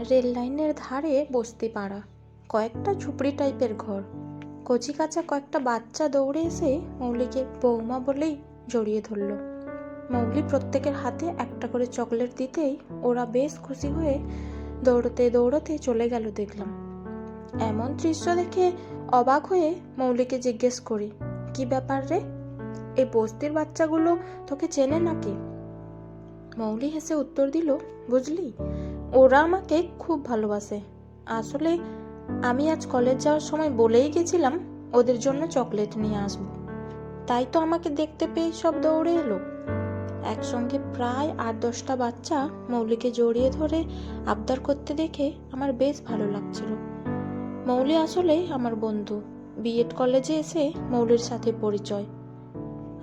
Rail লাইনের ধারে বস্তি পাড়া, কয়েকটা ঝুপড়ি টাইপের ঘর। কচি কাঁচা কয়েকটা বাচ্চা দৌড়ে এসে মৌলিকে বৌমা বলেই জড়িয়ে ধরল। মৌলি প্রত্যেকের হাতে একটা করে চকলেট দিতেই ওরা বেশ খুশি হয়ে দৌড়তে দৌড়তে চলে গেল। দেখলাম এমন দৃশ্য দেখে অবাক হয়ে মৌলিকে জিজ্ঞেস করি, কি ব্যাপার রে, এই বস্তির বাচ্চাগুলো তোকে চেনে নাকি? মৌলি হেসে উত্তর দিল, বুঝলি, ওরা আমাকে খুব ভালোবাসে। আসলে আমি আজ কলেজ যাওয়ার সময় বলেই গেছিলাম ওদের জন্য চকলেট নিয়ে আসবো, তাই তো আমাকে দেখতে পেয়ে সব দৌড়ে এলো। একসঙ্গে প্রায় 8-10টা বাচ্চা মৌলিকে জড়িয়ে ধরে আবদার করতে দেখে আমার বেশ ভালো লাগছিল। মৌলি আসলে আমার বন্ধু। বিএড কলেজে এসে মৌলির সাথে পরিচয়।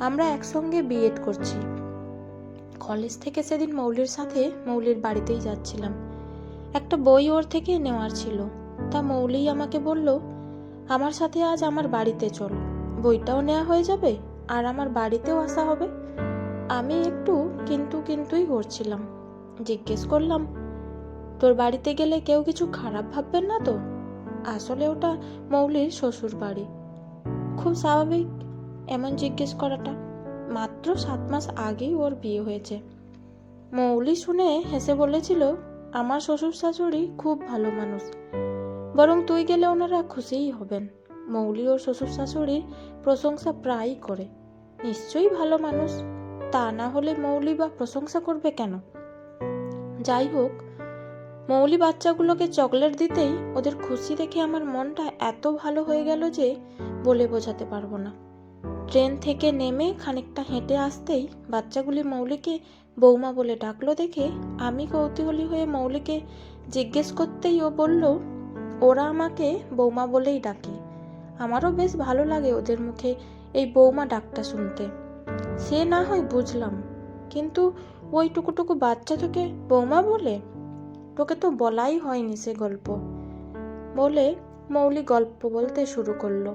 আমরা একসঙ্গে বিএড করছি। কলেজ থেকে সেদিন মৌলির সাথে মৌলির বাড়িতেই যাচ্ছিলাম। একটা বই ওর থেকে নেওয়ার ছিল, তা মৌলি আমাকে বলল, আমার সাথে আজ আমার বাড়িতে চল, বইটাও নেওয়া হয়ে যাবে আর আমার বাড়িতেও আসা হবে। আমি একটু কিন্তুই করছিলাম। জিজ্ঞেস করলাম, তোর বাড়িতে গেলে কেউ কিছু খারাপ ভাববেন না তো? আসলে ওটা মৌলির শ্বশুর বাড়ি। খুব স্বাভাবিক এমন জিজ্ঞেস করাটা, মাত্র 7 মাস আগেই ওর বিয়ে হয়েছে। মৌলি শুনে হেসে বলেছিল, আমার শ্বশুর শাশুড়ি খুব ভালো মানুষ, বরং তুই গেলে ওনারা খুশিই হবেন। মৌলি ওর শ্বশুর শাশুড়ির প্রশংসা প্রায়ই করে। নিশ্চয়ই ভালো মানুষ, তা না হলে মৌলি বা প্রশংসা করবে কেন? যাই হোক, মৌলি বাচ্চাগুলোকে চকলেট দিতেই ওদের খুশি দেখে আমার মনটা এত ভালো হয়ে গেল যে বলে বোঝাতে পারবো না। ট্রেন থেকে নেমে খানিকটা হেঁটে আসতেই বাচ্চাগুলি মৌলিকে বৌমা বলে ডাকলো দেখে আমি কৌতূহলী হয়ে মৌলিকে জিজ্ঞেস করতেই ও বলল, ওরা আমাকে বৌমা বলেই ডাকে। আমারও বেশ ভালো লাগে ওদের মুখে এই বৌমা ডাকটা শুনতে। সে না হয় বুঝলাম, কিন্তু ওই টুকুটুকু বাচ্চা তোকে বৌমা বলে? তোকে তো বলাই হয়নি সে গল্প। বলে মৌলি গল্প বলতে শুরু করলো।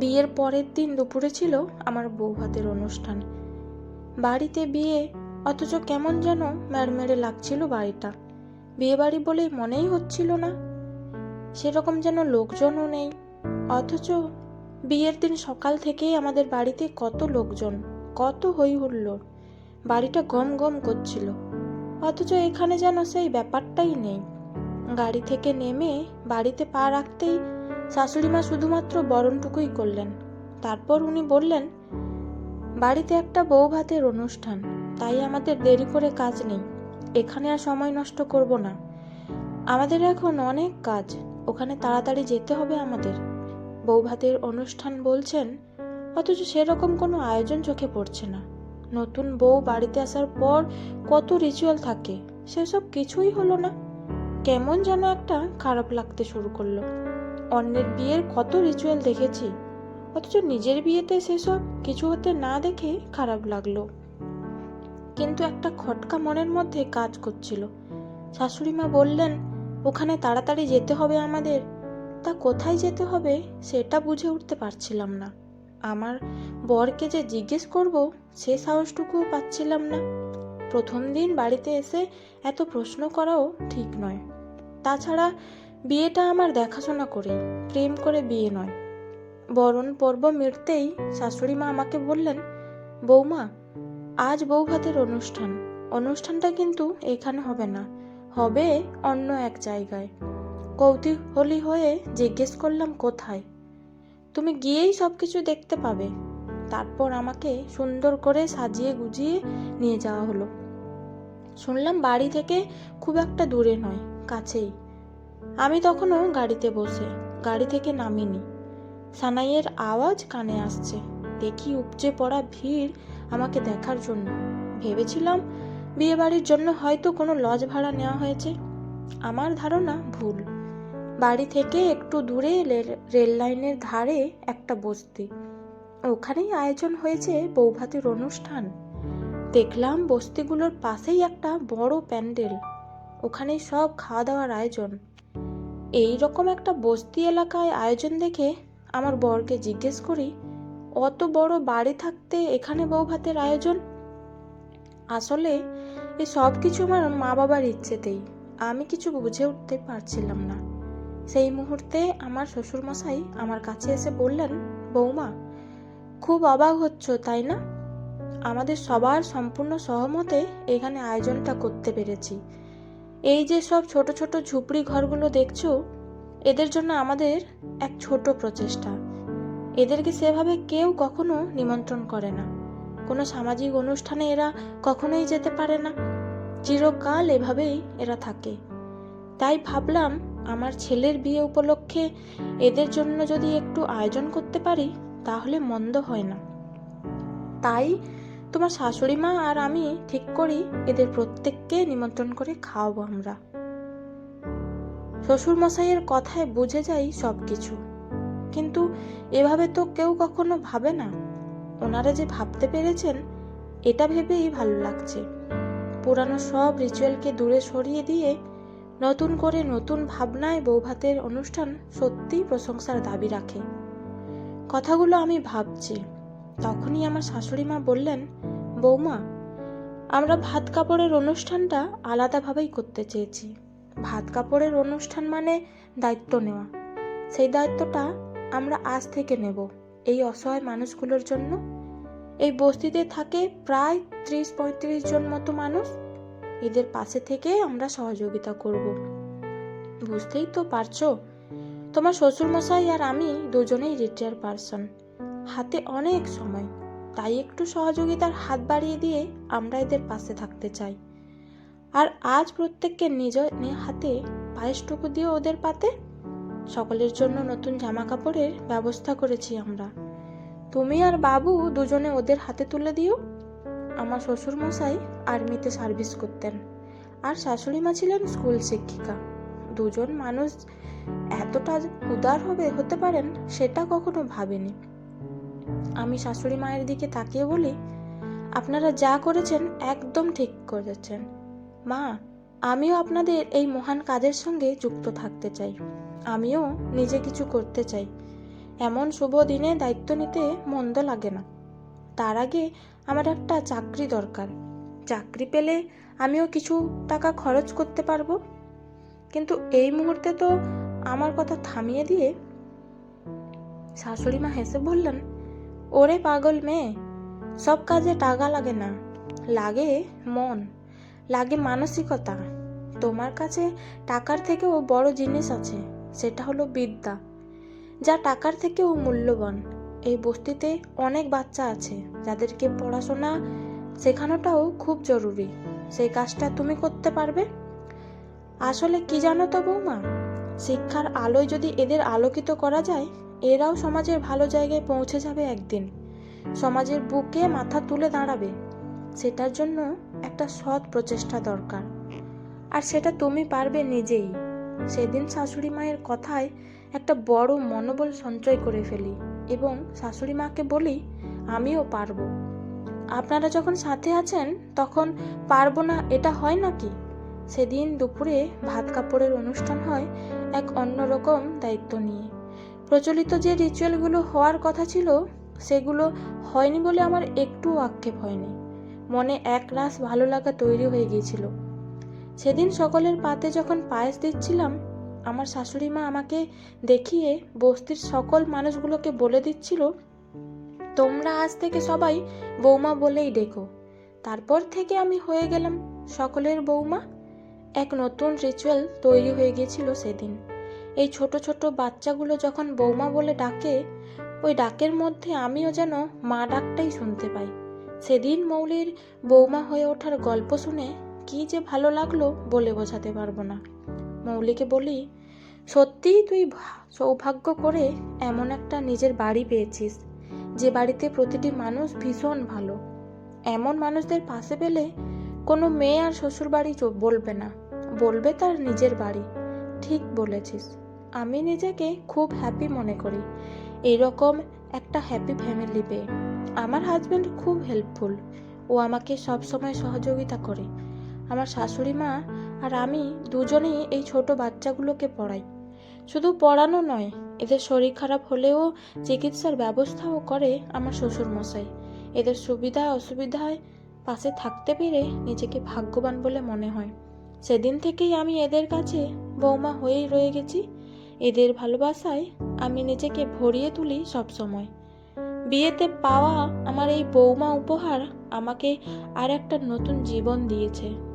বিয়ের পরের দিন দুপুরে ছিল আমার বউ ভাতের অনুষ্ঠান। বাড়িতে বিয়ে, অথচ কেমন যেন ম্যাড়মেড়ে লাগছিল বাড়িটা। বিয়ে বাড়ি বলেই মনেই হচ্ছিল না, সেরকম যেন লোকজনও নেই। অথচ বিয়ের দিন সকাল থেকেই আমাদের বাড়িতে কত লোকজন, কত হই হুল্লোড়, বাড়িটা গম গম করছিল। অথচ এখানে যেন সেই ব্যাপারটাই নেই। গাড়ি থেকে নেমে বাড়িতে পা রাখতেই শাশুড়িমা শুধুমাত্র বরণটুকুই করলেন। তারপর উনি বললেন, বাড়িতে একটা বউ ভাতের অনুষ্ঠান, তাই আমাদের দেরি করে কাজ নেই, এখানে আর সময় নষ্ট করব না। আমাদের এখন অনেক কাজ, ওখানে তাড়াতাড়ি যেতে হবে আমাদের। বউ ভাতের অনুষ্ঠান বলছেন, অথচ সেরকম কোনো আয়োজন চোখে পড়ছে না। নতুন বউ বাড়িতে আসার পর কত রিচুয়াল থাকে, সেসব কিছুই হলো না। কেমন যেন একটা খারাপ লাগতে শুরু করলো। অন্যের বিয়ের কত রিচুয়াল দেখেছি, অথচ নিজের বিয়েতে সেসব কিছু হতে না দেখে খারাপ লাগলো। কিন্তু একটা খটকা মনের মধ্যে কাজ করছিল। শাশুড়িমা বললেন, ওখানে তাড়াতাড়ি যেতে হবে আমাদের। তা কোথায় যেতে হবে সেটা বুঝে উঠতে পারছিলাম না। আমার বরকে যে জিজ্ঞেস করব সে সাহসটুকুও পাচ্ছিলাম না। প্রথম দিন বাড়িতে এসে এত প্রশ্ন করাও ঠিক নয়। তাছাড়া বিয়েটা আমার দেখাশোনা করে, প্রেম করে বিয়ে নয়। বরণ পর্ব মিটতেই শাশুড়িমা আমাকে বললেন, বৌমা, আজ বউ ভাতের অনুষ্ঠান, অনুষ্ঠানটা কিন্তু এখানে হবে না, হবে অন্য এক জায়গায়। কৌতূহলী হয়ে জিজ্ঞেস করলাম, কোথায়? তুমি গিয়েই সবকিছু দেখতে পাবে। তারপর আমাকে সুন্দর করে সাজিয়ে গুজিয়ে নিয়ে যাওয়া হলো। শুনলাম বাড়ি থেকে খুব একটা দূরে নয়, কাছেই। আমি তখনও গাড়িতে বসে, গাড়ি থেকে নামিনি। সানাইয়ের আওয়াজ কানে আসছে। দেখি উপচে পড়া ভিড় আমাকে দেখার জন্য। ভেবেছিলাম বিয়ে বাড়ির জন্য হয়তো কোনো লজ ভাড়া নেওয়া হয়েছে। আমার ধারণা ভুল। বাড়ি থেকে একটু দূরে রেল লাইনের ধারে একটা বস্তি, ওখানেই আয়োজন হয়েছে বৌভাতের অনুষ্ঠান। দেখলাম বস্তিগুলোর পাশেই একটা বড় প্যান্ডেল, ওখানেই সব খাওয়া দাওয়ার আয়োজন। এই রকম একটা বস্তি এলাকায় আয়োজন দেখে আমার বরকে জিজ্ঞেস করি, অত বড় বাড়ি থাকতে এখানে বউ ভাতের আয়োজন? আসলে এই সব কিছু আমার মা বাবার ইচ্ছেতেই। আমি কিছু বুঝে উঠতে পারছিলাম না। সেই মুহূর্তে আমার শ্বশুরমশাই আমার কাছে এসে বললেন, বৌমা, খুব অবাক হচ্ছ তাই না? আমাদের সবার সম্পূর্ণ সহমতে এখানে আয়োজনটা করতে পেরেছি। এই যে সব ছোট ছোট ঝুপড়ি ঘরগুলো দেখছো, এদের জন্য আমাদের এক ছোট প্রচেষ্টা। এদেরকে সেভাবে কেউ কখনো নিমন্ত্রণ করে না, কোনো সামাজিক অনুষ্ঠানে এরা কখনোই যেতে পারে না, চিরকাল এভাবেই এরা থাকে। তাই ভাবলাম আমার ছেলের বিয়ে উপলক্ষে এদের জন্য যদি একটু আয়োজন করতে পারি তাহলে মন্দ হয় না। তাই তোমার শাশুড়ি মা আর আমি ঠিক করি এদের প্রত্যেককে নিমন্ত্রণ করে খাওয়াবো আমরা। শ্বশুর মশাইয়ের কথায় বুঝে যাই সব কিছু, কিন্তু এভাবে তো কেউ কখনো ভাবে না। ওনারা যে ভাবতে পেরেছেন এটা ভেবেই ভালো লাগছে। পুরানো সব রিচুয়ালকে দূরে সরিয়ে দিয়ে নতুন করে নতুন ভাবনায় বৌভাতের অনুষ্ঠান সত্যিই প্রশংসার দাবি রাখে। কথাগুলো আমি ভাবছি, তখনই আমার শাশুড়ি মা বললেন, বৌমা, আমরা ভাত কাপড়ের অনুষ্ঠানটা আলাদাভাবেই করতে চেয়েছি। ভাত কাপড়ের অনুষ্ঠান মানে দায়িত্ব নেওয়া। সেই দায়িত্বটা আমরা আজ থেকে নেব এই অসহায় মানুষগুলোর জন্য। এই বস্তিতে থাকে প্রায় 30-35 জন মতো মানুষ। এদের পাশে থেকে আমরা সহযোগিতা করব। বুঝতেই তো পারছো, তোমার শ্বশুরমশাই আর আমি দুজনেই রিটায়ার পারসন, হাতে অনেক সময়। তাই একটু সহযোগিতার হাত বাড়িয়ে দিয়ে আমরা এদের পাশে থাকতে চাই। আর আজ প্রত্যেককে নিজ হাতে পায়েসটুকু দিয়ে ওদের পাতে সকলের জন্য নতুন জামা কাপড়ের ব্যবস্থা করেছি আমরা। তুমি আর বাবু দুজনে ওদের হাতে তুলে দিও। আমার শ্বশুরমশাই আর্মিতে সার্ভিস করতেন আর শাশুড়ি মা ছিলেন স্কুল শিক্ষিকা। দুজন মানুষ এতটা উদার হতে পারেন সেটা কখনো ভাবিনি। আমি শাশুড়ি মায়ের দিকে তাকিয়ে বলি, আপনারা যা করেছেন একদম ঠিক করেছেন মা। আমিও আপনাদের এই মহান কাজের সঙ্গে যুক্ত থাকতে চাই। আমিও নিজে কিছু করতে চাই। এমন শুভ দিনে দায়িত্ব নিতে মন্দ লাগে না। তার আগে আমার একটা চাকরি দরকার। চাকরি পেলে আমিও কিছু টাকা খরচ করতে পারবো। কিন্তু এই মুহূর্তে তো আমার কথা থামিয়ে দিয়ে শাশুড়ি মা হেসে বললেন, ওরে পাগল মেয়ে, সব কাজে টাকা লাগে না, লাগে মন, লাগে মানসিকতা। তোমার কাছে টাকার থেকেও বড় জিনিস আছে, সেটা হলো বিদ্যা, যা টাকার থেকেও মূল্যবান। এই বস্তিতে অনেক বাচ্চা আছে যাদেরকে পড়াশোনা শেখানোটাও খুব জরুরি। সেই কাজটা তুমি করতে পারবে। আসলে কি জানো তো বৌমা, শিক্ষার আলোয় যদি এদের আলোকিত করা যায়, এরাও সমাজের ভালো জায়গায় পৌঁছে যাবে একদিন, সমাজের বুকে মাথা তুলে দাঁড়াবে। সেটার জন্য একটা সৎ প্রচেষ্টা দরকার, আর সেটা তুমি পারবে নিজেই। সেদিন শাশুড়ি মায়ের কথায় একটা বড় মনোবল সঞ্চয় করে ফেলি এবং শাশুড়ি মাকে বলি, আমিও পারবো। আপনারা যখন সাথে আছেন তখন পারবো না এটা হয় নাকি? সেদিন দুপুরে ভাত কাপড়ের অনুষ্ঠান হয় এক অন্যরকম দায়িত্ব নিয়ে। প্রচলিত যে রিচুয়ালগুলো হওয়ার কথা ছিল সেগুলো হয়নি বলে আমার একটুও আক্ষেপ হয়নি। মনে এক রাস ভালো লাগা তৈরি হয়ে গিয়েছিল। সেদিন সকলের পাতে যখন পায়েস দিচ্ছিলাম, আমার শাশুড়ি মা আমাকে দেখিয়ে বস্তির সকল মানুষগুলোকে বলে দিচ্ছিল, তোমরা আজ থেকে সবাই বৌমা বলেই ডেকো। তারপর থেকে আমি হয়ে গেলাম সকলের বৌমা। এক নতুন রিচুয়াল তৈরি হয়ে গিয়েছিল সেদিন। এই ছোট ছোট বাচ্চাগুলো যখন বৌমা বলে ডাকে, ওই ডাকের মধ্যে আমিও যেন মা ডাকটাই শুনতে পাই। সেদিন মৌলির বৌমা হয়ে ওঠার গল্প শুনে কি যে ভালো লাগলো বলে বোঝাতে পারবো না। মৌলিকে বলি, সত্যিই তুই সৌভাগ্য করে এমন একটা নিজের বাড়ি পেয়েছিস, যে বাড়িতে প্রতিটি মানুষ ভীষণ ভালো। এমন মানুষদের পাশে পেলে কোনো মেয়ে আর শ্বশুর বাড়ি বলবে না, বলবে তার নিজের বাড়ি। ঠিক বলেছিস। আমি নিজেকে খুব হ্যাপি মনে করি এইরকম একটা হ্যাপি ফ্যামিলি পেয়ে। আমার হাজব্যান্ড খুব হেল্পফুল, ও আমাকে সব সময় সহযোগিতা করে। আমার শাশুড়ি মা আর আমি দুজনেই এই ছোট বাচ্চাগুলোকে পড়াই। শুধু পড়ানো নয়, এদের শরীর খারাপ হলেও চিকিৎসার ব্যবস্থাও করে আমার শ্বশুরমশাই। এদের সুবিধা অসুবিধায় পাশে থাকতে পেরে নিজেকে ভাগ্যবান বলে মনে হয়। সেদিন থেকেই আমি এদের কাছে বৌমা হয়েই রয়ে গেছি। এদের ভালোবাসায় আমি নিজেকে ভরিয়ে তুলি সব সময়। বিয়েতে পাওয়া আমার এই বৌমা উপহার আমাকে আর একটা নতুন জীবন দিয়েছে।